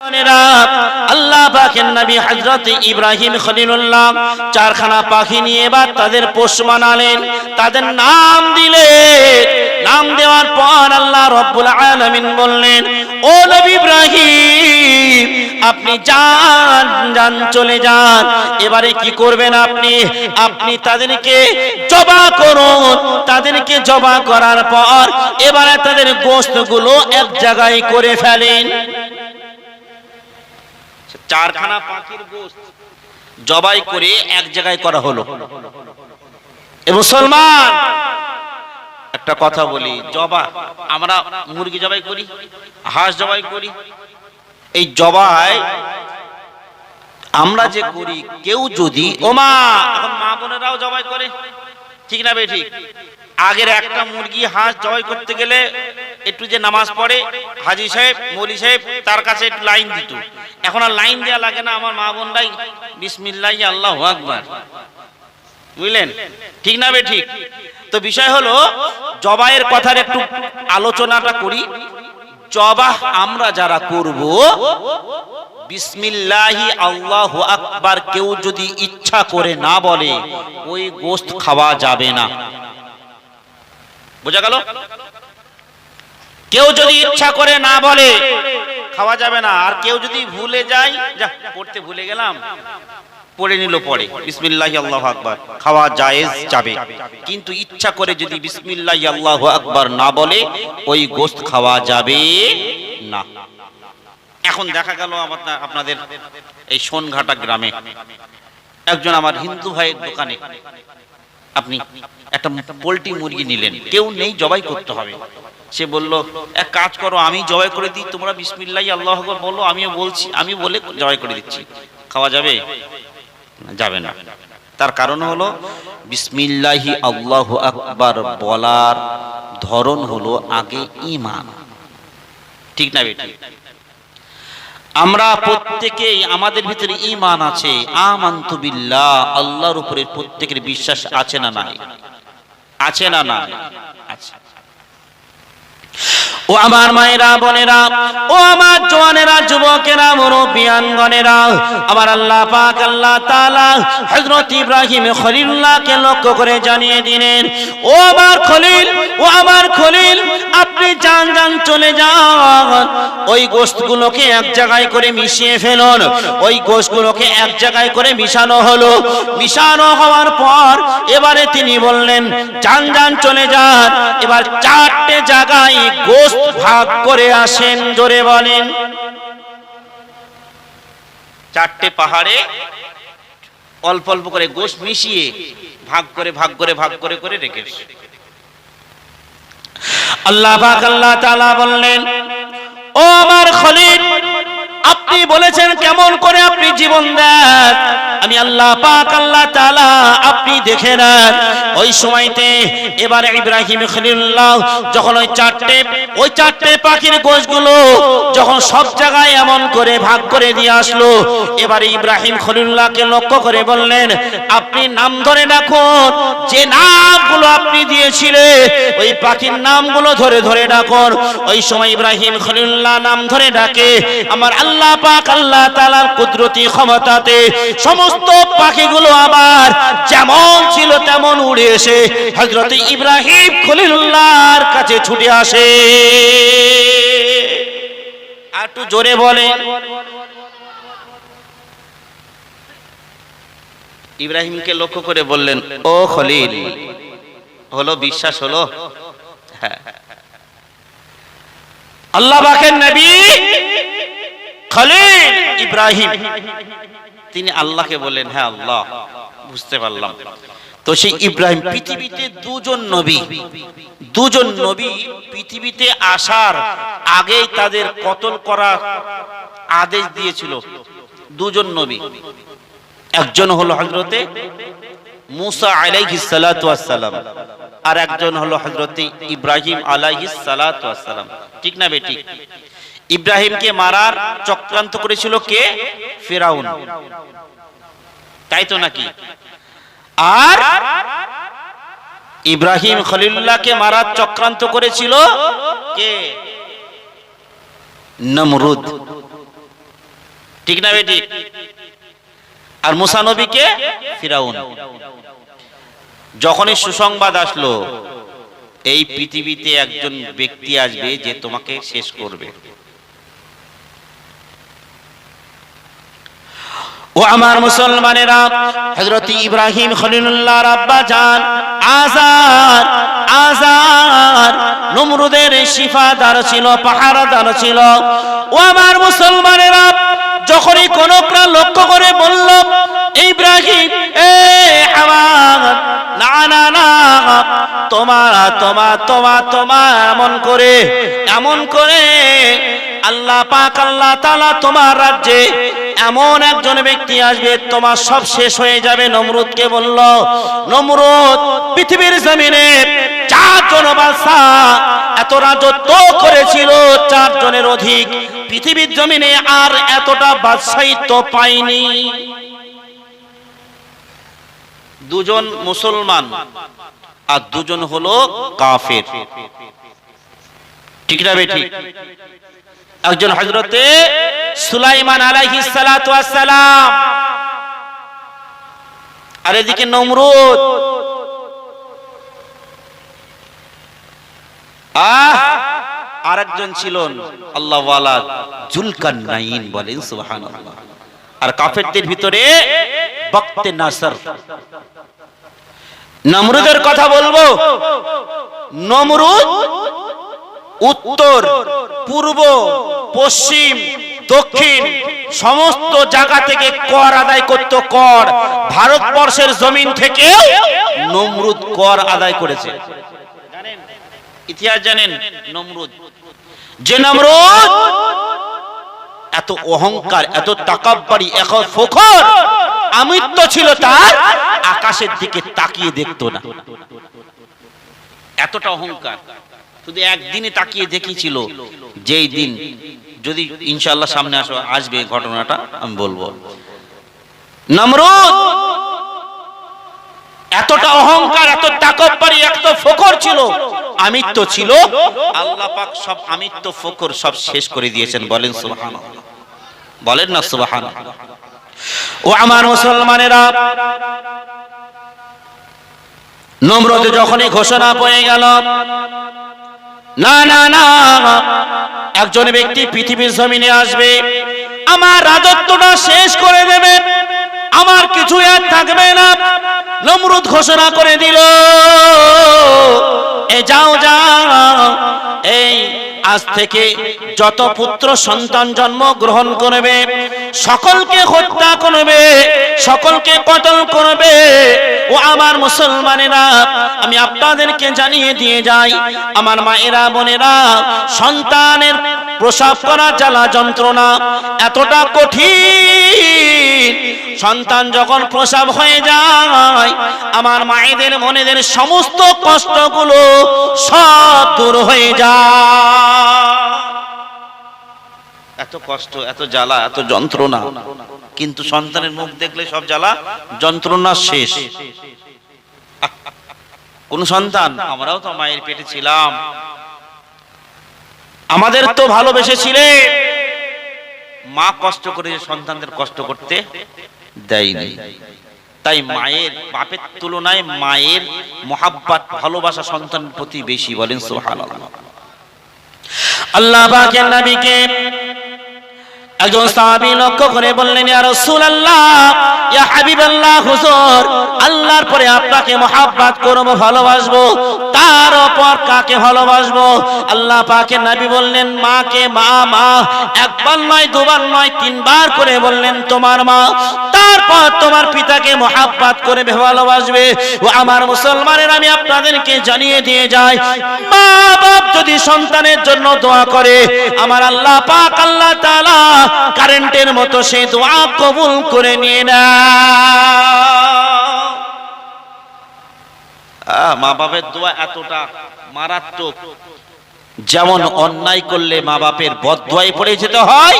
আল্লাহ পাকের নবী হযরত ইব্রাহিম খলিলুল্লাহ চারখানা পাখি নিয়ে এবার তাদের পোষ মানালেন, তাদের নাম দিলেন। নাম দেওয়ার পর আল্লাহ রাব্বুল আলামিন বললেন, ও নবী ইব্রাহিম, আপনি যান চলে যান। এবারে কি করবেন আপনি তাদেরকে জবাহ করুন। তাদেরকে জবাহ করার পর এবারে তাদের গোশতগুলো এক জায়গায় করে ফেলেন। চারখানা পাখির গোশত জবাই করে এক জায়গায় করা হলো। এ মুসলমান, একটা কথা বলি, জবাই আমরা মুরগি জবাই করি, হাঁস জবাই করি। এই জবাই আমরা যে করি, কেউ যদি এখন মা বোনেরাও জবাই করে, ঠিক না ঠিক? আগের একটা মুরগি হাঁস জবাই করতে গেলে একটু যে নামাজ পড়ে হাজী সাহেব মৌলী সাহেব তার কাছে একটু লাইন দিত। এখন আর লাইন দেওয়া লাগে না, আমার মা বোনরাই বিসমিল্লাহ আল্লাহু আকবার, বুঝলেন? ঠিক না ঠিক? তো বিষয় হলো জবাইয়ের কথার একটু আলোচনাটা করি। জবাহ আমরা যারা করব, বিসমিল্লাহি আল্লাহু আকবার কেউ যদি ইচ্ছা করে না বলে, ওই গোশত খাওয়া যাবে না। বোঝা গেল? কেউ যদি ইচ্ছা করে না বলে খাওয়া যাবে না। আর কেউ যদি ভুলে যায়, যা পড়তে ভুলে গেলাম, পড়ে নিল, পড়ে বিসমিল্লাহি আল্লাহু আকবার, খাওয়া জায়েজ যাবে। কিন্তু ইচ্ছা করে যদি বিসমিল্লাহি আল্লাহু আকবার না বলে, ওই গোশত খাওয়া যাবে না। এখন দেখা গেল আপনাদের এই সোনঘাটা গ্রামে একজন আমার হিন্দু ভাইয়ের দোকানে আপনি একটা পোল্ট্রি মুরগি নিলেন, কেউ নেই, জবাই করতে হবে। সে বলল, এক কাজ করো, আমি জবাই করে দিই, তোমরা বিসমিল্লাহি আল্লাহু আকবার বলো, আমিও বলছি, আমি বলে জবাই করে দিচ্ছি। খাওয়া যাবে? যাবে না। তার কারণ হলো বিসমিল্লাহি আল্লাহু আকবার বলার ধরন হলো আগে ঈমান, ঠিক না বেটি? আমরা প্রত্যেকেই, আমাদের ভিতরে ঈমান আছে, আমানতু বিল্লাহ, আল্লাহর উপরে প্রত্যেকের বিশ্বাস আছে না নাই? আছে না নাই? আছে। ও আমার মায়েরা, বোনেরা, ও আমার জওয়ানেরা, যুবকেরা, মুরব্বিয়ানগণেরা, আমার আল্লাহ পাক আল্লাহ তাআলা হযরত ইব্রাহিম খলিলুল্লাহকে লক্ষ্য করে জানিয়ে দিলেন, ও আমার খলিল, ও আমার খলিল, আপনি যান চলে যান। ওই গোশতগুলোকে এক জায়গায় করে মিশিয়ে ফেলুন। ওই গোশতগুলোকে এক জায়গায় করে মিশানো হলো। মিশানো হওয়ার পর এবারে তিনি বললেন, যান চলে যান। এবার চারটে জায়গায় গোশত ভাগ করে আসেন। জোরে বলেন। চারটে পাহাড়ে অল্প অল্প করে গোশত মিশিয়ে ভাগ করে রেখেছে। আল্লাহ পাক আল্লাহ তাআলা বললেন, ও আমার খলিল, আপনি বলেছেন কেমন করে আপনি জীবন দেন, আমি আল্লাহ পাক আল্লাহ তাআলা আপনি দেখে নেন। ওই সময়তে এবারে ইব্রাহিম খলিলুল্লাহ যখন ওই চারটে পাখির গোশতগুলো যখন সব জায়গায় এমন করে ভাগ করে দিয়ে আসলো, এবারে ইব্রাহিম খলিলুল্লাহকে লক্ষ্য করে বললেন, আপনি নাম ধরে রাখুন, যে নামগুলো আপনি দিয়েছিলেন ওই পাখির নামগুলো ধরে ডাকুন। ওই সময় ইব্রাহিম খলিলুল্লাহ নাম ধরে ডাকে, আমার আল্লাহ পাক আল্লাহ তাআলার কুদরতি ক্ষমতাতে সমস্ত পাখিগুলো আবার যেমন ছিল তেমন উড়ে এসে হযরত ইব্রাহিম খলিলুল্লাহর কাছে ছুটে আসে। আর একটু জোরে বলেন। ইব্রাহিমকে লক্ষ্য করে বললেন, ও খলিল, হলো বিশ্বাস হলো? হ্যাঁ। আল্লাহ পাকের নবী খলিল ইব্রাহিম তিনি আল্লাহকে বললেন, হ্যাঁ আল্লাহ, বুঝতে পারলাম। তো সেই ইব্রাহিম, পৃথিবীতে দুজন নবী পৃথিবীতে আসার আগেই তাদের কতল করার আদেশ দিয়েছিল। দুজন নবী, একজন হলো হযরতে মুসা আলাইহিস সালাতু ওয়াস সালাম, আর একজন হলো হযরতে ইব্রাহিম আলাইহিস সালাতু ওয়াস সালাম, ঠিক না বেটি? ইব্রাহিমকে মারার চক্রান্ত করেছিল কে? ফিরাউন, তাই তো নাকি? আর ইব্রাহিম খলিলুল্লাহকে মারার চক্রান্ত করেছিল কে? নমরুদ। ঠিক না বেটি? আর মুসা নবীকে ফিরাউন। যখনই সুসংবাদ আসলো এই পৃথিবীতে একজন ব্যক্তি আসবে যে তোমাকে শেষ করবে, ও আমার মুসলমানেরা, হযরত ইব্রাহিম খলিলুল্লাহর আব্বা জান আজার নমরুদের শিফাদার ছিল, পাহারাদার ছিল। ও আমার মুসলমানেরা, যখনই কোন প্রাণ লক্ষ্য করে বলল ইব্রাহিম এ আমার না না না তোমার এমন করে আল্লাহ পাক আল্লাহ তাআলা তোমার রাজ্যে এমন একজন ব্যক্তি আসবে তোমার সব শেষ হয়ে যাবে। নমরুদকে বলল, নমরুদ পৃথিবীর জমিনে 4 জন বাদশা এত রাজত্ব করেছিল, 4 জনের অধিক পৃথিবীর জমিনে আর এতটা বাদশাহিত্ব পায়নি। 2 জন মুসলমান আর 2 জন হলো কাফের। ঠিক না বেঠিক? একজন হযরতে সুলাইমান আলাইহিস সালাতু ওয়াস সালাম, আর এদিকে নমরুদ। আরেকজন ছিলেন আল্লাহ ওয়ালা জুলকারনাইন, বলেন সুবহানাল্লাহ। আর কাফেরদের ভিতরে বক্তে নাসর। নমরুদের কথা বলবো। নমরুদ উত্তর, পূর্ব, পশ্চিম, দক্ষিণ সমস্ত জায়গা থেকে কর আদায় করত। কর ভারতবর্ষের জমিন থেকে নমরুদ কর আদায় করেছে। ইতিহাস জানেন নমরুদ? যে নমরুদ এত অহংকার, এত তাকাব্বুরি, এত ফখর, আমিত্ব ছিল তার, আকাশের দিকে তাকিয়ে দেখতো না। এতটা অহংকার, শুধু একদিনে তাকিয়ে দেখিয়েছিল, যেই দিন যদি ইনশাআল্লাহ সামনে আসবে ঘটনাটা আমি বলবো। নমরুদ এতটা অহংকার, এত তাকাব্বুরি, এত ফখর ছিল, আমিত্ব ছিল। আল্লাহ পাক সব আমিত্ব ফখর সব শেষ করে দিয়েছেন। বলেন সুবহানাল্লাহ, বলেন না সুবহানাল্লাহ। ও আমার মুসলমানেরা, নমরুদ যখনই ঘোষণা পেয়ে গেল না না না একজন ব্যক্তি পৃথিবীর জমিনে আসবে, আমার রাজত্বটা শেষ করে দেবে, আমার কিছু আর থাকবে না, নমরুদ ঘোষণা করে দিল, এ যাও যাও, এই আজ থেকে যত পুত্র সন্তান জন্ম গ্রহণ করবে সকলকে হত্যা করবে, সকলকে কতল করবে। ও আমার মুসলমানেরা, আমি আপনাদেরকে জানিয়ে দিয়ে যাই, আমার মায়েরা বোনেরা, সন্তানের প্রসব করা জ্বালা যন্ত্রণা এতটা কঠিন। সন্তান যখন প্রসব হয়ে যায়, আমার মায়েদের মনেদের সমস্ত কষ্টগুলো সব দূর হয়ে যায়। এত কষ্ট, এত জ্বালা, এত যন্ত্রণা, কিন্তু সন্তানের মুখ দেখলে সব জ্বালা যন্ত্রণা শেষ। কোন সন্তান, আমরাও তো মায়ের পেটে ছিলাম, আমাদের তো ভালোবেসেছিলে, মা কষ্ট করে সন্তানদের কষ্ট করতে দেয়নি। তাই মায়ের, বাপের তুলনায় মায়ের মহাব্বত, ভালোবাসা সন্তানের প্রতি বেশি। বলেন সুবহানাল্লাহ। আল্লাহ পাকের নবীকে একজন সাহাবী লক্ষ্য করে বললেন, ইয়া রাসূলুল্লাহ, ইয়া হাবিবাল্লাহ, হুজুর, আল্লাহর পরে আপনাকে মহব্বত করব, ভালোবাসবো, তার উপর কাকে ভালোবাসবো? আল্লাহ পাকের নবী বললেন, মাকে। মা একবার নয়, দুবার নয়, 3 বার করে বললেন তোমার মা। তারপর তোমার পিতাকে মহব্বত করে ভালোবাসবে। ও আমার মুসলমানের, আমি আপনাদেরকে জানিয়ে দিয়ে যাই, মা বাপ যদি সন্তানের জন্য দোয়া করে, আমার আল্লাহ পাক আল্লাহ তাআলা কারেন্টের মতো সেই দোয়া কবুল করে নিয়ে না। মা বাপের দোয়া এতটা মারাত্মক, যেমন অন্যায় করলে মা বাপের বদদোয়ায় পড়ে যেতে হয়,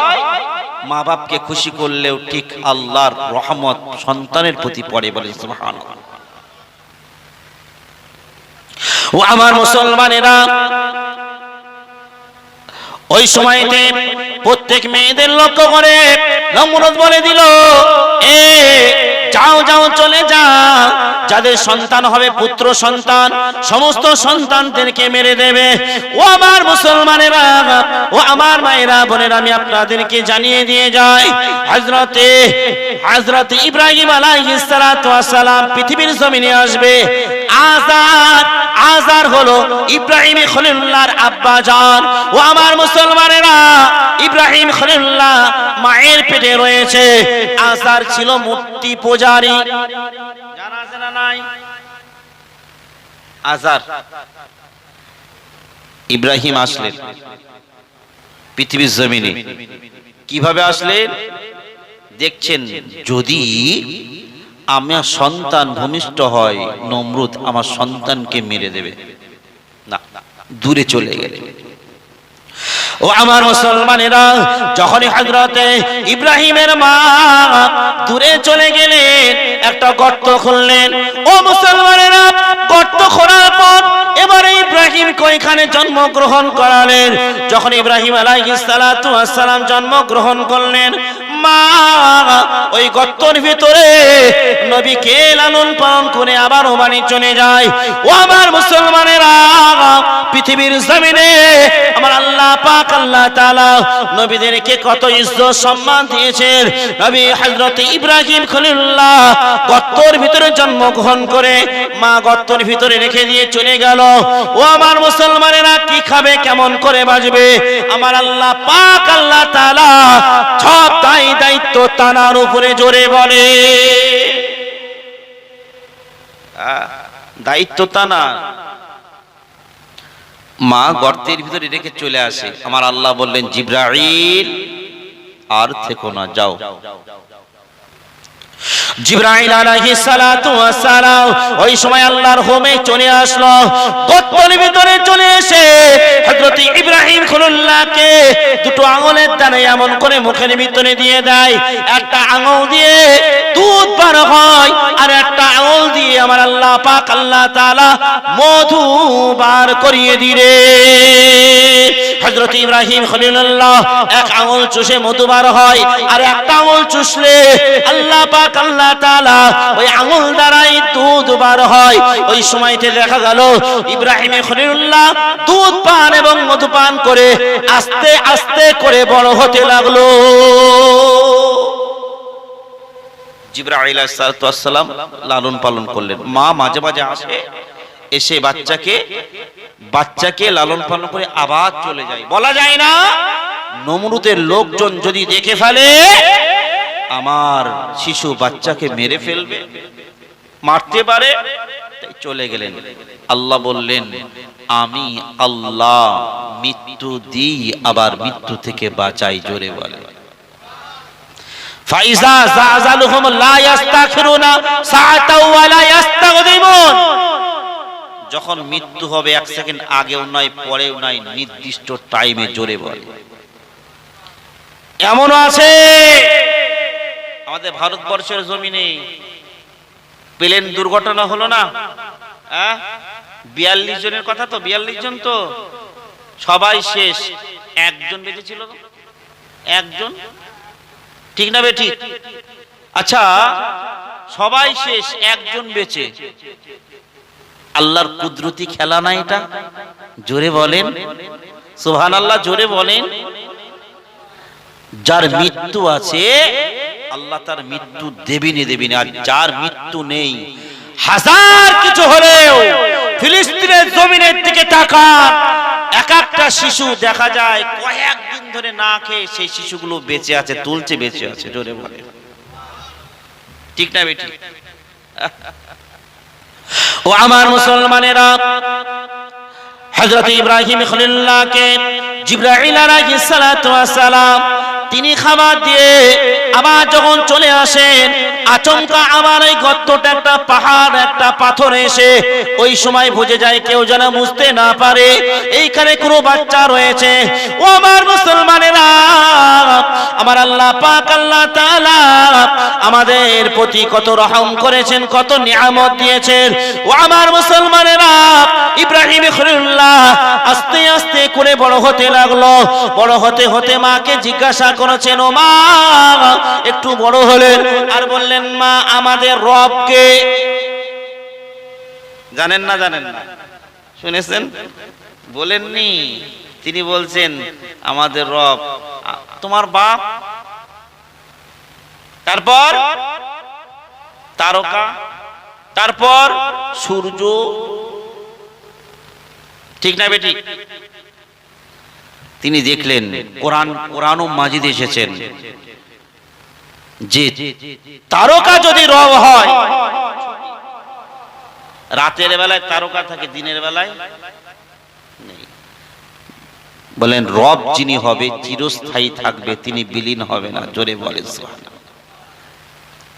মা বাপকে খুশি করলেও ঠিক আল্লাহর রহমত সন্তানের প্রতি পড়ে। বলে সুবহানাল্লাহ। ও আমার মুসলমানেরা, ওই সময়তে প্রত্যেক মেয়েদের লক্ষ্য করে নমরুদ বলে দিল, এ যাও যাও চলে যাও, যাদের সন্তান হবে পুত্র সন্তান সমস্ত সন্তানদেরকে মেরে দেবে। ও আমার মুসলমানেরা, ও আমার মায়েরা বোনেরা, আমি আপনাদেরকে জানিয়ে দিয়ে যাই, হযরত ইব্রাহিম আলাইহিস সালাতু ওয়াস সালাম পৃথিবীর জমিনে আসবে। আজার হলো ইব্রাহিম খলিলুল্লাহর আব্বা জান। ও আমার মুসলমানেরা, ইব্রাহিম খলিলুল্লাহ মায়ের পেটে রয়েছে। আজার ছিল মূর্তি পূজারী, জানা আছে না নাই? আজার, ইব্রাহিম আসলেন পৃথিবীর জমিনে। কিভাবে আসলেন দেখছেন, যদি আমার সন্তান ভূমিষ্ঠ হয় নমরুদ আমার সন্তানকে মেরে দেবে, না, দূরে চলে গেলেন। ও আমার মুসলমানেরা, যখনই হযরতে ইব্রাহিমের মা দূরে চলে গেলেন, একটা গর্ত খুললেন। ও মুসলমানেরা, গর্ত খোলার পর এবারে ইব্রাহিম কয়খানে জন্মগ্রহণ করালেন। যখন ইব্রাহিম আলাইহিস সালাতু ওয়াস সালাম জন্মগ্রহণ করলেন, মা ওই গর্তের ভিতরে নবীকে লালন পালন করে আবারও বাড়ি চলে যায়। ও আমার মুসলমানেরা, পৃথিবীর জমিনে আমার আল্লাহ পাক আল্লাহ তাআলা নবীদেরকে কত ইজ্জত সম্মান দিয়েছেন। নবী হযরত ইব্রাহিম খলিলুল্লাহ গর্তের ভিতরে জন্মগ্রহণ করে মা গর্তের ভিতরে রেখে দিয়ে চলে গেল। ও আমার মুসলমানেরা, কি খাবে, কেমন করে বাঁচবে? আমার আল্লাহ পাক আল্লাহ তাআলা সব দায়িত্ব তানার উপরে জোরে বলে, দায়িত্ব তানা। মা গর্তের ভিতরে রেখে চলে আসে। আমার আল্লাহ বললেন, জিবরাইল আর থেকো না, যাও। জিবরাইল আলাইহিস সালাতু ওয়াস সালাম ওই সময় আল্লাহর হোমে চলে আসলো। গর্তের ভিতরে চলে এসে হযরত ইব্রাহিম খলিলুল্লাহকে দুটো আঙুলের দানা এমন করে মুখের ভিতরে দিয়ে দেয়। একটা আঙুল দিয়ে দুধ বার হয়, আর একটা আঙুল দিয়ে আমার আল্লাহ পাক আল্লাহ তাআলা মধু বার করিয়ে দিলে। হযরত ইব্রাহিম খলিলুল্লাহ এক আঙুল চুষে মধু বার হয়, আর একটা আঙুল চুষলে আল্লাহ পাক আল্লাহ তাআলা ওই আঙুল দ্বারাই দুধ বার হয়। ওই সময়তে দেখা গেল ইব্রাহিম খলিলুল্লাহ দুধ পান এবং মধু পান করে আস্তে আস্তে করে বড় হতে লাগলো। জিবরাইল আলাইহিস সালাতু ওয়াস সালাম লালন পালন করলেন। মা মাঝে মাঝে আসে, এসে বাচ্চাকে লালন পালন করে আবার চলে যায়। বলা যায় না, নমরুদের লোকজন যদি দেখে ফেলে আমার শিশু বাচ্চাকে মেরে ফেলবে, মারতে পারে, তাই চলে গেলেন। আল্লাহ বললেন, আমি আল্লাহ মৃত্যু দিই আবার মৃত্যু থেকে বাঁচাই, জোরে বলে। ফাইজা জাযালুহুম লা ইস্তাখিরুনা সাআতাও ওয়া লা ইস্তাগদিমুন, যখন মৃত্যু হবে এক সেকেন্ড আগেও নয় পরেও নয়, নির্দিষ্ট টাইমে, জোরে বলে। এমন আছে আমাদের ভারতবর্ষের জমিনে প্লেন দুর্ঘটনা হলো না, 42 জনের কথা, তো 42 জন তো সবাই শেষ, একজন বেঁচে ছিল, একজন, ঠিক না বেটি? আচ্ছা, সবাই শেষ, একজন বেঁচে। আল্লাহর কুদরতি খেলা না এটা, জোরে বলেন সুবহানাল্লাহ, জোরে বলেন। যার মৃত্যু আছে আল্লাহ তার মৃত্যু দেবেনি, আর যার মৃত্যু নেই, হাজার কিছু হলেও ফিলিস্তিনের জমিনের দিকে তাকান, এক একটা শিশু দেখা যায় কয়েকদিন ধরে না খেয়ে সেই শিশুগুলো বেঁচে আছে, তুলছে, বেঁচে আছে, জোরে বলে, ঠিক না বেটি? ও আমার মুসলমানেরা, হযরত ইব্রাহিম খলিলুল্লাহকে জিবরাইল আলাইহিস সালাতু ওয়াস সালাম তিনি খাবার দিয়ে আবার যখন চলে আসেন, আচমকা আমার এই গর্তটা একটা পাহাড়, একটা পাথর এসে ওই সময় বুঝে যায় কেউ যেন বুঝতে না পারে এইখানে কোনো বাচ্চা রয়েছে। ও আমার মুসলমানেরা, আমার আল্লাহ পাক আল্লাহ তাআলা আমাদের প্রতি কত রহম করেছেন, কত নিয়ামত দিয়েছেন। ও আমার মুসলমানেরা, ইব্রাহিম খলিলুল্লাহ আস্তে আস্তে করে বড় হতে লাগলো। বড় হতে হতে মাকে জিজ্ঞাসা করেছেন, ও মা, একটু বড় হলেন আর বললেন মা আমাদের রবকে জানেন না? জানেন না? শুনেছেন? বলেননি? তিনি বলছেন আমাদের রব তোমার বাপ, তারপর তারকা, তারপর সূর্য, ঠিক না বেটি? তিনি দেখলেন কোরআন মাজিদ এসেছেন যে তারকা যদি রব হয়, রাতের বেলায় তারকা থাকে, দিনের বেলায় নেই। বলেন রব যিনি হবে চিরস্থায়ী থাকবে, তিনি বিলীন হবে না। জোরে বলেন সুবহানাল্লাহ।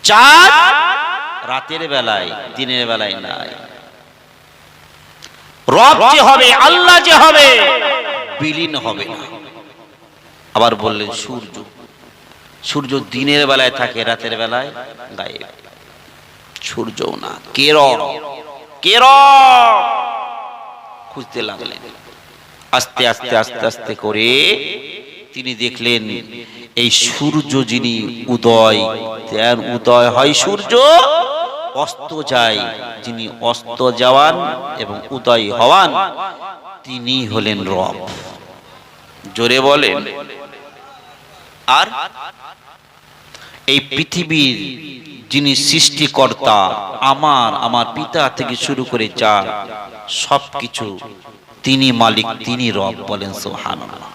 চাঁদ রাতের বেলায়, দিনের বেলায় নাই। রব যে হবে, আল্লাহ যে হবে, বিলীন হবে না। আবার বললেন সূর্য দিনের বেলায় থাকে, রাতের বেলায় গায়েব। সূর্যও না। কে রব? খুঁজতে লাগলেন। আস্তে আস্তে আস্তে আস্তে করে তিনি দেখলেন এই সূর্য যিনি উদয় হয় সূর্য, অস্ত যায় যিনি অস্ত যাওয়ান এবং উদয় হওয়ান, তিনি হলেন রব। জোরে বলেন। আর এই পৃথিবীর যিনি সৃষ্টিকর্তা, আমার পিতা থেকে শুরু করে যা সবকিছু, তিনি মালিক, তিনি রব। বলেন সুবহানাল্লাহ।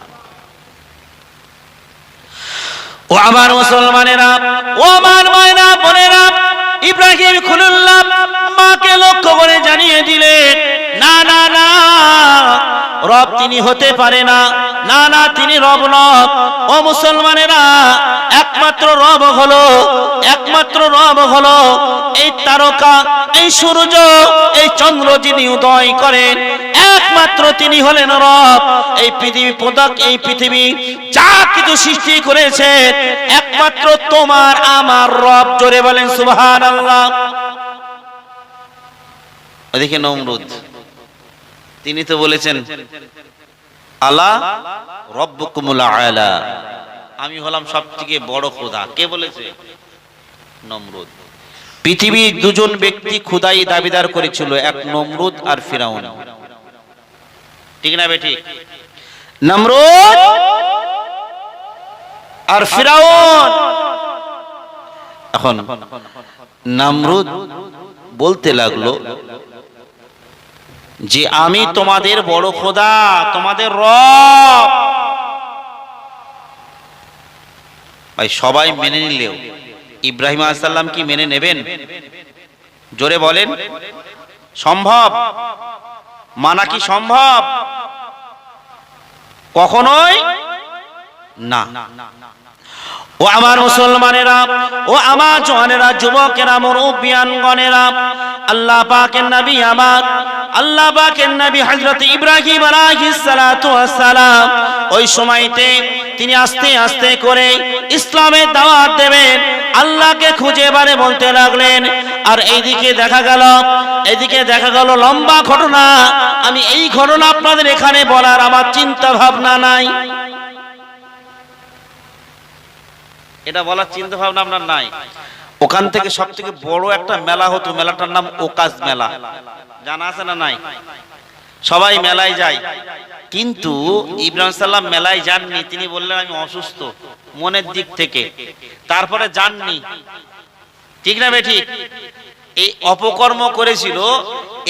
ও আমার মুসলমানেরা, ও আমার মায়েরা বোনেরা, ইব্রাহিম খলিলুল্লাহ মাকে লক্ষ্য করে জানিয়ে দিলেন, না না না, রব তিনি হতে পারে না, না না তিনি রব নন। ও মুসলমানেরা, একমাত্র রব হলো এই তারকা, এই সূর্য, এই চন্দ্র যিনি উদয় করেন, একমাত্র তিনি হলেন রব। এই পৃথিবী পদক, এই পৃথিবী যা কিছু সৃষ্টি করেছেন, একমাত্র তোমার আমার রব। জোরে বলেন সুবহানাল্লাহ। দেখে নমরুদ, তিনি তো বলেছেন আলা রব্বুকুমুল আলা, আমি হলাম সবথেকে বড় খোদা। কে বলেছে? নমরুদ। পৃথিবীর দুজন ব্যক্তি খোদাই দাবিদার করেছিল, এক নমরুদ আর ফিরাউন। ঠিক না বেটি? নমরুদ আর ফিরাউন। এখন নমরুদ বলতে লাগলো যে আমি তোমাদের বড় খোদা, তোমাদের রব। ভাই সবাই মেনে নিলেও ইব্রাহিম আলাইহিস সালাম কি মেনে নেবেন? জোরে বলেন। সম্ভব? মানা কি সম্ভব? কখনোই না। ও আমার মুসলমানেরা, ও আমার জওয়ানেরা, যুবকেরা, মুরব্বিয়ানগণেরা, আল্লাহ পাকের নবী আল্লাহ পাকের নবী হযরত ইব্রাহিম আলাইহিস সালাতু ওয়াস সালাম, ওই সময়তে তিনি আস্তে আস্তে করে ইসলামের দাওয়াত দেবেন, আল্লাহকে খুঁজে বারে বলতে লাগলেন। আর এইদিকে দেখা গেল লম্বা ঘটনা। আমি এই ঘটনা আপনাদের এখানে বলার আমার চিন্তা ভাবনা নাই, এটা বলার চিন্তা ভাবনা আপনার নাই। ওখান থেকে সব থেকে বড় একটা মেলা হতো, মেলাটার নাম ওকাজ মেলা। জানা আছে না নাই? সবাই মেলায় যায়, কিন্তু ইব্রাহিম সাল্লাম মেলায় যাননি। তিনি বললেন আমি অসুস্থ মনের দিক থেকে, তারপরে যাননি। ঠিক না বেঠিক? এই অপকর্ম করেছিল,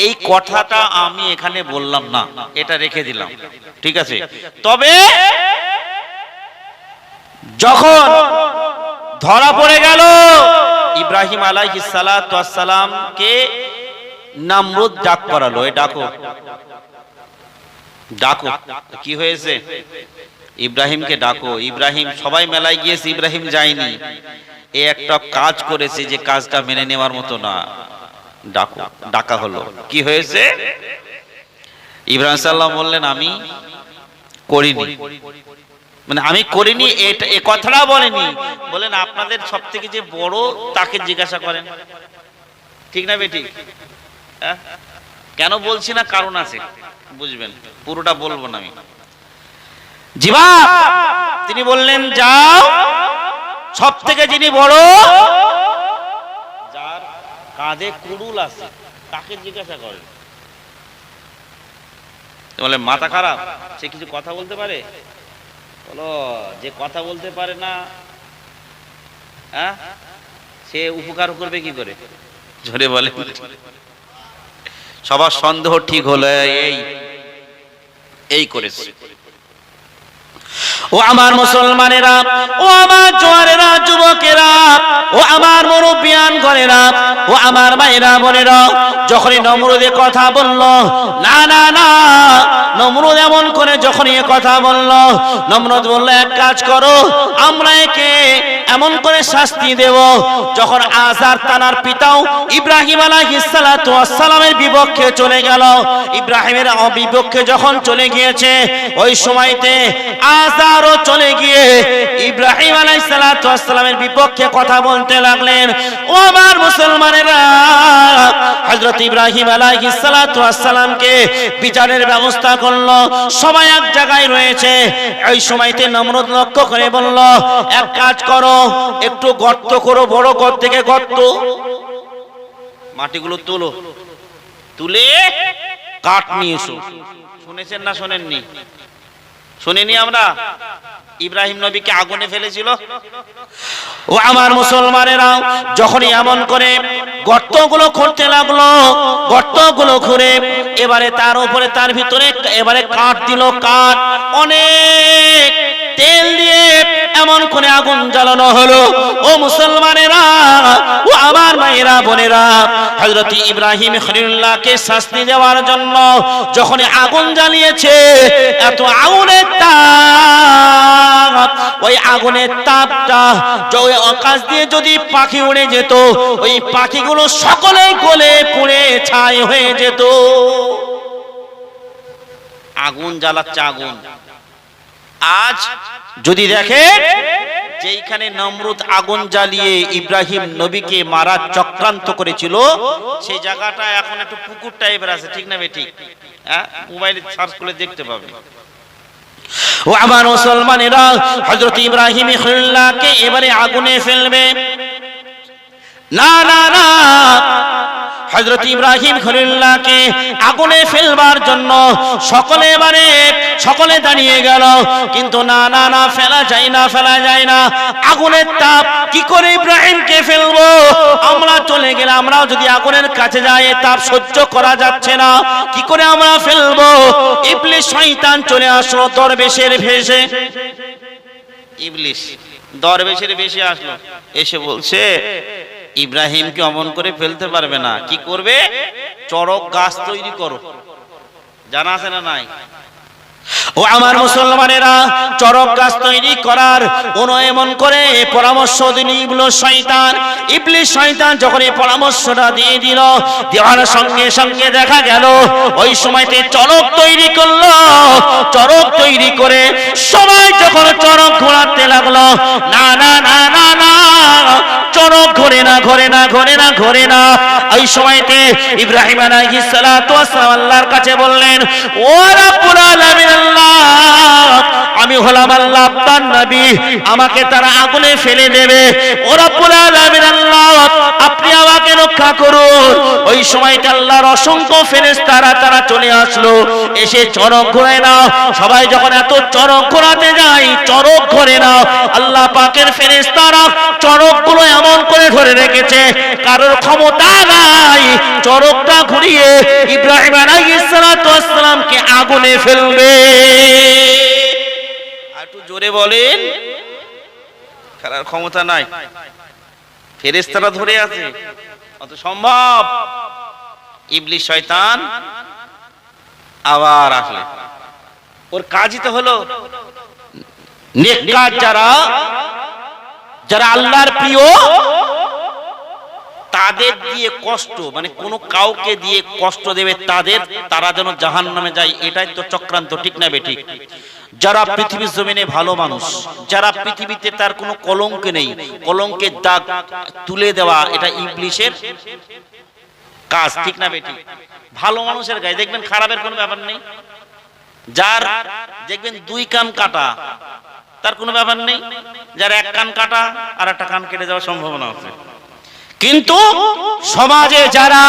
এই কথাটা আমি এখানে বললাম না, এটা রেখে দিলাম। ঠিক আছে? তবে যখন ধরা পড়ে গেল ইব্রাহিম আলাইহিস সালাতু ওয়াস সালামকে নমরুদ ডাক করালো, এই ডাকো। কি হয়েছে? ইব্রাহিমকে ডাকো। ইব্রাহিম, সবাই মেলায় গিয়েছে, ইব্রাহিম যায়নি। এ একটা কাজ করেছে যে কাজটা মেনে নেওয়ার মতো না। ডাকো। ডাকা হলো। কি হয়েছে? ইব্রাহিম সাল্লাল্লাহু বললেন আমি করিনি। মানে আমি করিনি এ কথাটা বলেনি, বলেন আপনাদের সব থেকে যে বড় তাকে জিজ্ঞাসা করেন। ঠিক না বেটি? কেন বলছি না, কারণ আছে, বুঝবেন। পুরোটা বলবো না আমি। জিবা তিনি বললেন যাও সব থেকে যিনি বড়, যার কাঁধে কুড়ুল আছে তাকে জিজ্ঞাসা করেন। বলে মাথা খারাপ, সে কিছু কথা বলতে পারে? বলো যে কথা বলতে পারে না, হ্যাঁ, সে উপকার করবে কি করে? জোরে বলে। সবার সন্দেহ ঠিক হলো এই করেছে। ও আমার মুসলমানেরা, ও আমার জোয়ারেরা, যুবকেরা, ও আমার মুরব্বিয়ান ঘরেরা, ও আমার মায়েরা বোনেরা, যখনই নমরুদে কথা বলল, না না না, নমরুদ এমন করে যখনই এ কথা বলল, নমরুদ বলল এক কাজ করো, আমরা একে এমন করে শাস্তি দেব, যখন আজার তানার পিতাও ইব্রাহিম আলাইহিস সালাতু ওয়াস সালামের বিপক্ষে চলে গেল, ইব্রাহিমের বিপক্ষে যখন চলে গিয়েছে, ওই সময়তে আজারও চলে গিয়ে ইব্রাহিম আলাইহিস সালাতু ওয়াস সালামের বিপক্ষে কথা বলতে লাগলেন। ও আমার মুসলমানেরা, হযরত ইব্রাহিম আলাইহিস সালাতু ওয়াস সালামকে বিচারের ব্যবস্থা করলো, সবাই এক জায়গায় রয়েছে। ওই সময়তে নমরুদ লক্ষ্য করে বলল, এক কাজ করো, একটু গর্ত করো, বড় ঘর থেকে গর্ত, মাটিগুলো তোলো, তুলে কাঠ নিয়ে এসো। শুনেছেন না শোনেননি? শুনিনি আমরা? ইব্রাহিম নবীকে আগুনে ফেলেছিল। ও আমার মুসলমানেরা, যখনই এমন করে গর্তগুলো করতে লাগলো, গর্তগুলো খুঁড়ে এবারে তার উপরে, তার ভিতরে এবারে কাঠ দিল, কাঠ অনেক তেল দিয়ে এমন করে আগুন জ্বালানো হলো। ও মুসলমানেরা, ও আমার মায়েরা বোনেরা, হযরত ইব্রাহিম খলিলুল্লাহকে শাস্তি দেওয়ার জন্য যখন আগুন জ্বালিয়েছে, এত আগুনের তাপ, ওই আগুনের তাপটা আকাশ দিয়ে যদি পাখি উড়ে যেত, ওই পাখিগুলো সকলে গলে পুড়ে ছাই হয়ে যেত। আগুন জ্বালাচ্ছে আগুন। আজ যদি দেখে যেইখানে নমরুদ আগুন জ্বালিয়ে ইব্রাহিম নবীকে মারার চক্রান্ত করেছিল, সেই জায়গাটা এখন একটু পুকুর টাইপের আছে, ঠিক না বেঠিক? হ্যাঁ, মোবাইলে সার্চ করে দেখতে পাবে। ও আমার মুসলমানেরা, হযরত ইব্রাহিম খলিলুল্লাহকে এবারে আগুনে ফেলবে। না না না, হযরত ইব্রাহিম খলিলুল্লাহকে আগুনে ফেলবার জন্য সকলে দাঁড়িয়ে গেল, কিন্তু না না না, ফেলা যায় না, ফেলা যায় না। আগুনের তাপ, কি করে ইব্রাহিমকে ফেলবো? আমরা চলে গেলে, আমরাও যদি আগুনের কাছে যাই, তাপ সহ্য করা যাচ্ছে না, কি করে আমরা ফেলবো? ইবলিস শয়তান চলে আসলো দরবেশের ভেষে। ইবলিস দরবেশের ভেষে আসলো, এসে বলছে ইব্রাহিমকে অমন করে ফেলতে পারবে না, কি করবে? চড়ক গাছ তৈরি করো। জানা আছে না নাই? ও আমার মুসলমানেরা, চড়ক গাছ তৈরি করার এমন করে পরামর্শ দিল ইবলিস শয়তান। যখন এই পরামর্শটা দিয়ে দিল, দেওয়ার সঙ্গে সঙ্গে দেখা গেল ওই সময়তে চড়ক তৈরি করলো। চড়ক তৈরি করে সবাই যখন চড়ক ঘোরাতে লাগলো, না না না না না, চড়ক ঘোরে না, ঘোরে না, ঘোরে না, ঘোরে না। ওই সময়তে ইব্রাহিম আলাইহিস সালাতু ওয়াস সালাম আল্লাহর কাছে বললেন, ও রাব্বুল আলামিন আল্লাহ, আমি হলাম আল্লাহ আপনার নবী, আমাকে তারা আগুনে ফেলে দেবে। ও রাব্বুল আলামিন আল্লাহ, আপনি আমাকে রক্ষা করুন। ওই সময়তে আল্লাহর অসংখ্য ফেরেশতারা তারা চলে আসলো, এসে চড়ক ঘোরে না। সবাই যখন এত চড়ক ঘোরাতে যায়, চড়ক ঘোরে না। আল্লাহ পাকের ফেরেশতারা চড়কগুলো এমন করে ধরে রেখেছে, কারোর ক্ষমতা নাই চড়কটা ঘুরিয়ে ইব্রাহিম আলাইহিস সালাতু ওয়াস সালামকে আগুনে ফেলবে। একটু জোরে বলেন, কারোর ক্ষমতা নাই, ফেরেশতারা ধরে আছে, অত সম্ভব? ইবলিস শয়তান আবার আসলে, ওর কাজই তো হলো নেককার যারা আল্লাহর প্রিয়, তাদের দিয়ে কষ্ট, মানে কোনো কাউকে দিয়ে কষ্ট দেবে তারা যেন জাহান্নামে যায়, এটাই তো চক্রান্ত, ঠিক না বেঠিক? যারা পৃথিবীর জমিনে ভালো মানুষ, যারা পৃথিবীতে তার কোনো কলঙ্ক নেই, কলঙ্কের দাগ তুলে দেওয়া, এটা ইবলিসের কাজ, ঠিক না বেঠিক? ভালো মানুষের গায়ে দেখবেন খারাপের কোনো ব্যাপার নেই। যার দেখবেন দুই কান কাটা, তার কোনো ব্যাপার নেই। যার এক কান কাটা আর একটা কান কেটে যাওয়ার সম্ভাবনা আছে। কিন্তু সমাজে যারা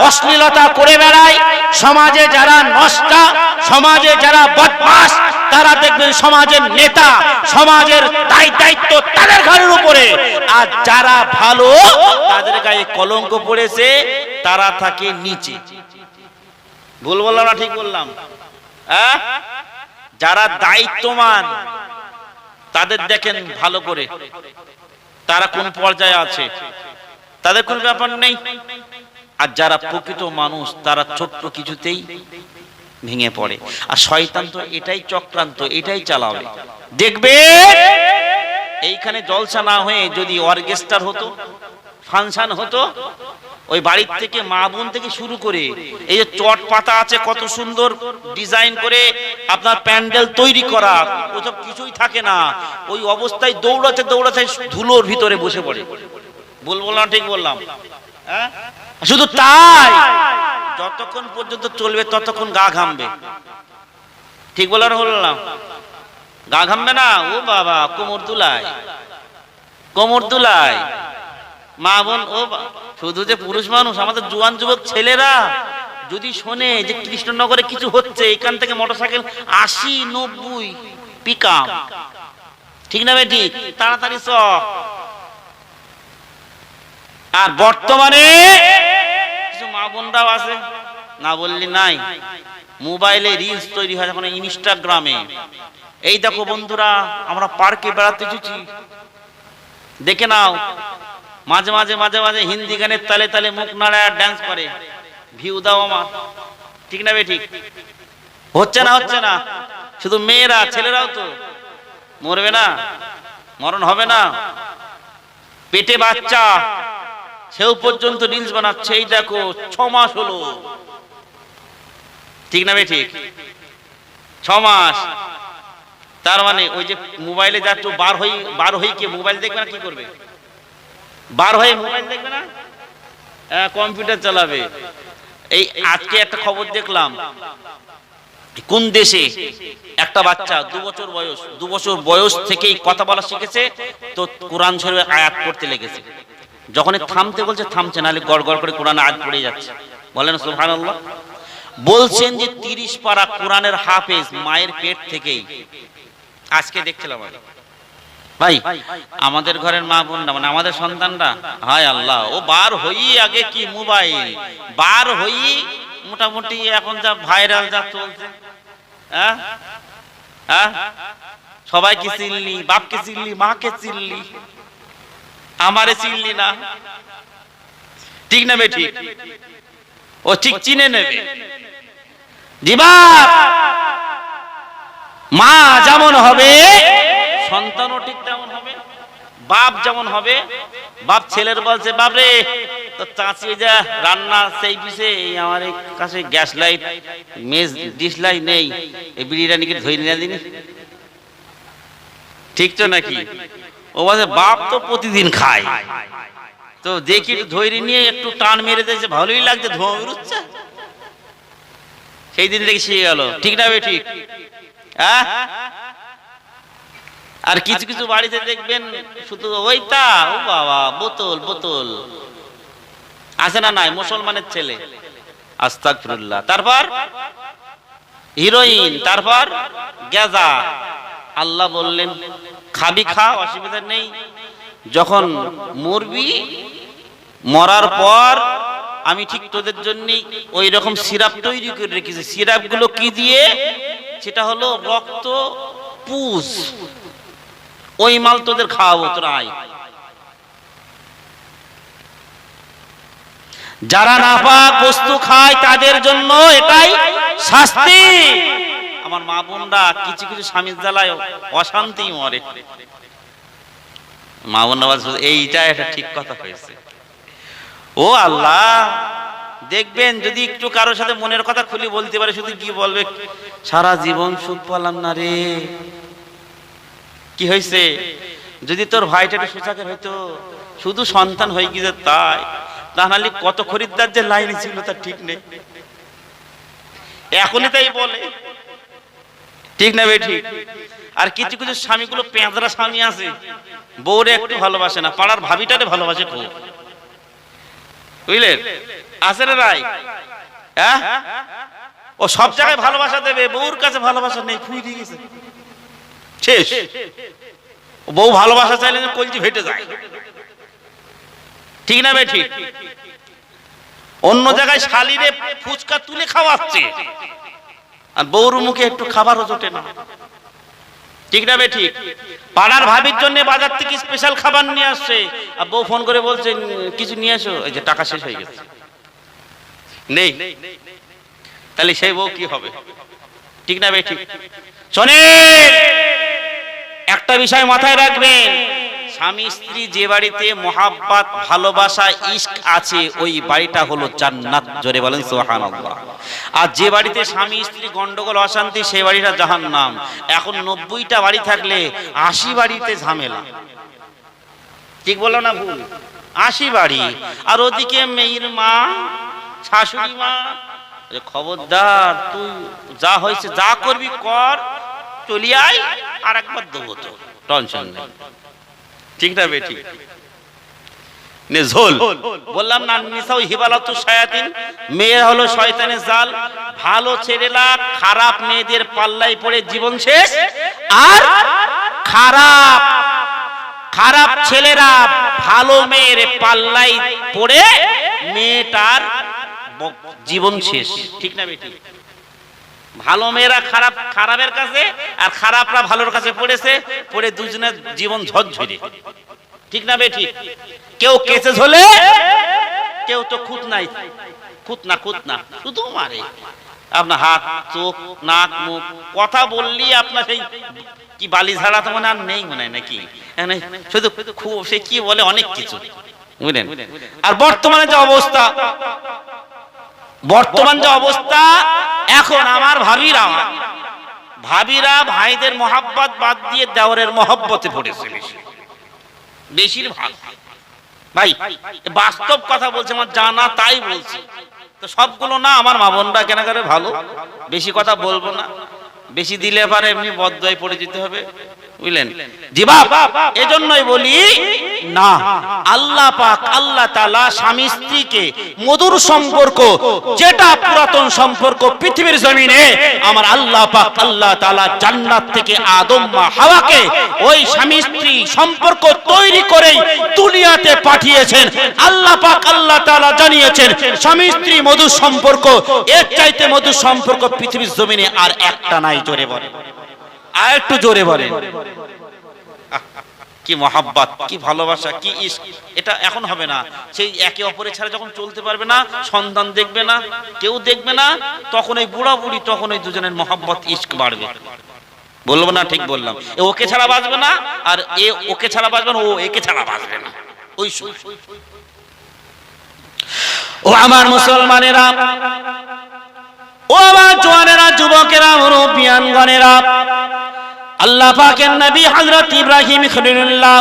অশ্লীলতা করে বেড়ায়, সমাজে যারা নষ্টা, সমাজে যারা বদমাশ, তারা দেখবেন সমাজের নেতা, সমাজের দায়িত্ব তাদের ঘাড়ের উপরে। আর যারা ভালো, তাদের গায়ে কলঙ্ক পড়েছে, তারা থাকে নিচে। ভুল বললাম না ঠিক বললাম? যারা দায়িত্বমান তাদের দেখেন ভালো করে, তারা কোন পর্যায়ে আছে, তাদের কোনো ব্যাপার নেই। আর যারা প্রকৃত মানুষ, তারা ছোট্ট কিছুতেই ভেঙে পড়ে। আর শয়তান তো এটাই চক্রান্ত, এটাই চালাবে। দেখবে এইখানে জলসা না হয়ে যদি অর্কেস্ট্রার হতো, ফাংশন হতো, ওই বাড়ির থেকে মা বোন থেকে শুরু করে এই যে চট পাতা আছে কত সুন্দর ডিজাইন করে আপনার প্যান্ডেল তৈরি করা, ওসব কিছুই থাকে না। ওই অবস্থায় দৌড়াতে দৌড়াতে ধুলোর ভিতরে বসে পড়ে। বলবো না ঠিক বললাম? শুধু তাই, যতক্ষণ পর্যন্ত চলবে ততক্ষণ গা ঘামবে। ঠিক বললাম? গা ঘামবে না? ও বাবা, কোমর দুলায়, কোমর দুলায়। মা বোন, ও শুধু যে পুরুষ মানুষ, আমাদের জোয়ান যুবক ছেলেরা যদি শোনে যে কৃষ্ণনগরে কিছু হচ্ছে, এখান থেকে মোটরসাইকেল 80-90 পিকআপ, ঠিক না বেটি, তাড়াতাড়ি চ। আর বর্তমানে কিছু মা বোনরাও আছে, না বললি নাই, মোবাইলে রিলস তৈরি হয় এখন ইনস্টাগ্রামে। এই দেখো বন্ধুরা, আমরা পার্কে বেড়াতে এসেছি, দেখে নাও, মাঝে মাঝে মাঝে মাঝে হিন্দি গানের তালে তালে মুখ নাড়ায় ডান্স করে। ভিউ দাও আমার, ঠিক না বেঠিক? হচ্ছে না, হচ্ছে না? শুধু মেয়েরা, ছেলেরাও তো মরবে না? মরণ হবে না? পেটে বাচ্চা, সেও পর্যন্ত রিলস বানাচ্ছে। এই দেখো 6 মাস হলো, ঠিক না বেঠিক? 6 মাস। তার মানে ওই যে মোবাইলে যাচ্ছ, বার হই কে মোবাইল দেখবে না, কি করবে? বার হয়ে মোবাইল দেখবে না, কম্পিউটার চালাবে। এই আজকে একটা খবর দেখলাম, কোন দেশে একটা বাচ্চা 2 বছর বয়স, 2 বছর বয়স থেকেই কথা বলা শিখেছে, তো কোরআন শরীফের আয়াত পড়তে লেগেছে। যখন থামতে বলছে থামছে, নাহলে গড় গড় করে কোরআন আয়াত পড়ে যাচ্ছে। বলেন সুবহানাল্লাহ। বলছেন যে 30 পারা কোরআনের হাফেজ মায়ের পেট থেকেই। আজকে দেখছিলাম ভাই, আমাদের ঘরের মা বোনরা, মানে আমাদের সন্তানরা, হায় আল্লাহ, ও বার হই আগে কি মোবাইল, বার হই মোটামুটি এখন যা ভাইরাল যা চলছে, সবাইকে চিনলি, বাপকে চিনলি, মাকে চিনলি, আমারে চিনলি না, ঠিক না বেঠি? ও ঠিক চিনে নেবে। দিবা মা যেমন হবে, সন্তানও ঠিক তেমন হবে। বাপ যেমন হবে, বাপ ছেলের বলছে, বাপ রে তো চাঁচিয়ে যা রান্না সেই পিছে, আমার কাছে গ্যাস লাইট মেজ ডিশ লাইট নেই, এই বিরিয়ানিকে ধরে নিয়ে দিন, ঠিক তো নাকি? ও বলছে বাপ তো প্রতিদিন খায়, তো দেখি ধৈর্য নিয়ে একটু টান মেরে দিয়েছে, ভালোই লাগছে, ধোঁয়া বেরোচ্ছে। সেই দিন থেকে শিখে গেল, ঠিক না বে ঠিক? আর কিছু কিছু বাড়িতে দেখবেন শুধু ওইটা, ও বাবা, বোতল বোতল আছে না নাই, মুসলমানের ছেলে, আস্তাগফিরুল্লাহ। তারপর হিরোইন, তারপর গাঁজা। আল্লাহ বললেন খাবি খা, অসুবিধা নেই, যখন মরবি, মরার পর আমি ঠিক তোদের জন্য ওই রকম সিরাপ তৈরি করে রেখেছি। সিরাপ গুলো কি দিয়ে? সেটা হলো রক্ত পুষ, ওই মাল তোদের খাওয়াবো, তোরা আয়। যারা নাপাক বস্তু খায় তাদের জন্য এটাই শাস্তি। আমার মা বোনরা কিছু কিছু স্বামীর জ্বালায় অশান্তি মরে। মা বোনরা এইটা একটা ঠিক কথা হয়েছে। ও আল্লাহ, দেখবেন যদি একটু কারোর সাথে মনের কথা খুলে বলতে পারে, শুধু কি বলবে, সারা জীবন সুখ পেলাম না রে। কি হয়েছে? যদি তোর ভাইটা একটু সুচাকের হইতো, শুধু সন্তান হয়ে গিয়েছে তাই, তাহলে কত খরিদ্দার যে লাইনে ছিল তার ঠিক নেই। এখনই তাই বলে, ঠিক না বেঠি? আর কিছু কিছু স্বামীগুলো পেঁদরা স্বামী আছে, বউরে একটু ভালোবাসে না, পাড়ার ভাবিটারে ভালোবাসে খুব, বুঝলেন? আছে রে ভাই, হ্যাঁ? ও সব জায়গায় ভালোবাসা দেবে, বউর কাছে ভালোবাসা নেই, ফুই দিয়ে গেছে শেষ। বউ ভালোবাসা চাইলে কলজি ফেটে যায়, ঠিক না বেঠি? অন্য জায়গায় শালিরে ফুচকা তুলে খাওয়াচ্ছে, আর বউর মুখে একটু খাবারও জোটে না, ঠিক না বেঠি? পাড়ার ভাবির জন্য বাজার থেকে স্পেশাল খাবার নিয়ে আসছে, আর বউ ফোন করে বলছে কিছু নিয়ে এসো, এই যে টাকা শেষ হয়ে গেছে, নেই। তাহলে সেই বউ কি হবে, ঠিক না বেঠি? শোনেন, একটা বিষয় মাথায় রাখবেন, স্বামী স্ত্রী যে বাড়িতে মহাব্বত, ভালোবাসা, ইশক আছে, ওই বাড়িটা হলো জান্নাত। জোরে বলেন সুবহানাল্লাহ। আর যে বাড়িতে স্বামী স্ত্রী গন্ডগোল, অশান্তি, সেই বাড়িটা জাহান্নাম। এখন 90টা বাড়ি থাকলে 80 বাড়িতে ঝামেলা, ঠিক বলো না ভুল? 80 বাড়ি, আর ওদিকে মেয়ের মা, শাশুড়ি মা, খবরদার তুই যা হয়েছে যা করবি কর, চলি আয়, আর একবার দেবো, তো টেনশন নেই, ঠিক না বেটি? ঝোল বললাম না, নিসাউ হিবালাতু শায়াতিন, মেয়ে হলো শয়তানের জাল। ভালো ছেলেরা খারাপ মেয়েদের পাল্লায় পড়ে জীবন শেষ, আর খারাপ খারাপ ছেলেরা ভালো মেয়ের পাল্লায় পড়ে মেয়েটার জীবন শেষ, ঠিক না বেটি? ভালো মেয়েরা খারাপের কাছে, আর খারাপরা ভালোর কাছে পড়েছে, পড়ে দুজনের জীবন ঝরঝরে, ঠিক না বেটি? কেউ কেসে ঝোলে, কেউ তো খুঁত না শুধু মারে। আপনার হাত, চোখ, নাক, মুখ, কথা বললি আপনার সেই কি বালি ঝাড়া তো মনে আর নেই, মনে হয় নাকি, শুধু খুব সে কি বলে অনেক কিছু, বুঝলেন? আর বর্তমানে যে অবস্থা এখন, আমার ভাবিরা ভাইদের মহাব্বত বাদ দিয়ে দেওরের মহব্বতে পড়েছে বেশিরভাগ। ভাই বাস্তব কথা বলছে, আমার জানা তাই বলছি, তো সবগুলো না। আমার মা বোনরা কেন করে ভালো, বেশি কথা বলবো না, বেশি দিলে পারে এমনি বদদোয়ায় পড়ে যেতে হবে, বুঝলেন? জি বাবা, এজন্যই বলি না, আল্লাহ পাক, আল্লাহ তাআলা স্বামী স্ত্রীকে মধুর সম্পর্ক, যেটা পুরাতন সম্পর্ক পৃথিবীর জমিনে, আমার আল্লাহ পাক, আল্লাহ তাআলা জান্নাত থেকে আদম মা হাওয়াকে ওই স্বামী স্ত্রী সম্পর্ক তৈরি করেই দুনিয়াতে পাঠিয়েছেন। আল্লাহ পাক, আল্লাহ তাআলা জানিয়েছেন, স্বামী স্ত্রী মধুর সম্পর্ক, এর চাইতে মধুর সম্পর্ক পৃথিবীর জমিনে আর একটা নাই। জোরে বলেন, আর একটু জোরে বলেন। কি মহাব্বত, কি ভালোবাসা, কি ইশক, এটা এখন হবে না। সেই একে অপরের ছাড়া যখন চলতে পারবে না, সন্তান দেখবে না, কেউ দেখবে না, তখন ওই বুড়া বুড়ি, তখন ওই দুজনের মহাব্বত, ইশক বাড়বে। বলবো না ঠিক বললাম? এ ওকে ছাড়া বাঁচবে না, আর এ ওকে ছাড়া বাঁচবে না, ও একে ছাড়া বাঁচবে না। ওই ও আমার মুসলমানেরা, ও আমার জওয়ানেরা, যুবকেরা, মুরব্বিয়ানগণেরা, আল্লাহ পাকের নবী হযরত ইব্রাহিম খলিলুল্লাহ